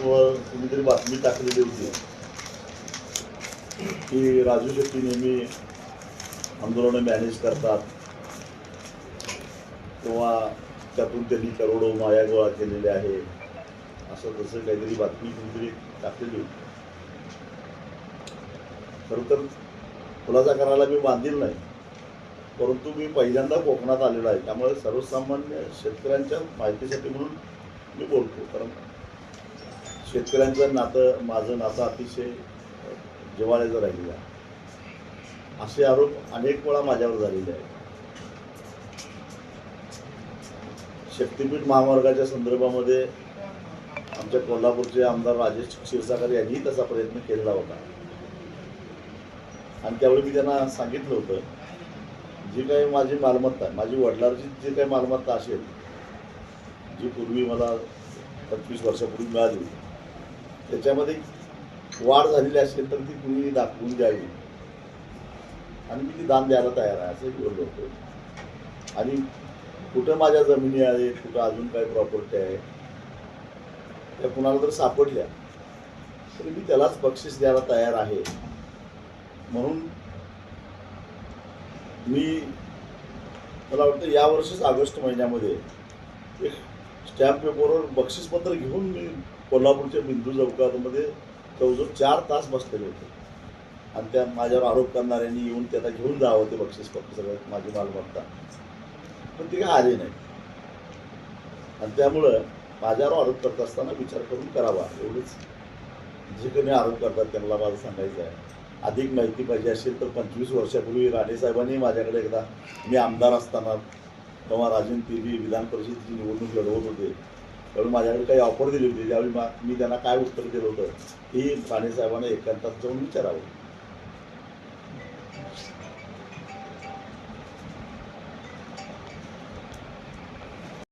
फेसबुकवर कुणीतरी बातमी टाकलेली होती की राजू शेट्टी नेहमी आंदोलनं मॅनेज करतात किंवा त्यातून त्यांनी करोडो माया गोळा केलेले आहे, असं तसं काहीतरी बातमी कुणीतरी टाकलेली होती. खरं तर खुलासा करायला मी बांधील नाही, परंतु मी पहिल्यांदा कोकणात आलेलो आहे, त्यामुळे सर्वसामान्य शेतकऱ्यांच्या माहितीसाठी म्हणून मी बोलतो. कारण शेतकऱ्यांचं नातं, माझं नातं अतिशय जिव्हाळ्याचं राहिलेलं आहे. असे आरोप अनेक वेळा माझ्यावर झालेले आहेत. शक्तीपीठ महामार्गाच्या संदर्भामध्ये आमच्या कोल्हापूरचे आमदार राजेश क्षीरसागर यांनीही तसा प्रयत्न केलेला होता आणि त्यावेळी मी त्यांना सांगितलं होतं, जी काही माझी मालमत्ता, माझी वडिलांची जी काही मालमत्ता असेल, जी पूर्वी मला 25 वर्षापूर्वी मिळाली, त्याच्यामध्ये वाढ झालेली असेल तर ती कुणी दाखवून द्यावी आणि मी ती दान द्यायला तयार आहे असं बोललो होतो. आणि कुठं माझ्या जमिनी आहेत, कुठं अजून काही प्रॉपर्टी आहे, त्या कुणाला जर सापडल्या तरी मी त्यालाच बक्षीस द्यायला तयार आहे. म्हणून मला वाटतं यावर्षीच ऑगस्ट महिन्यामध्ये एक स्टॅम्प पेपरवर बक्षीसपत्र घेऊन मी कोल्हापूरच्या बिंदू चौकामध्ये जवळजवळ 4 तास बसलेले होते आणि त्या माझ्यावर आरोप करणाऱ्यांनी येऊन त्याला घेऊन जावं ते बक्षीसपत्र, सगळं माझी मालमत्ता, पण ते काय आले नाही. आणि त्यामुळं माझ्यावर आरोप करत असताना विचार करून करावा, एवढंच. जे कोणी आरोप करतात त्यांना माझं सांगायचं आहे. अधिक माहिती पाहिजे असेल तर 25 वर्षापूर्वी राणेसाहेबांनी माझ्याकडे एकदा, मी आमदार असताना तेव्हा राजन तेली विधान परिषदेची निवडणूक लढवत होते, त्यावेळी माझ्याकडे काही ऑफर दिली होती. त्यावेळी मी त्यांना काय उत्तर दिलं होतं, ही राणेसाहेबांना एकांतात जाऊन विचारावं.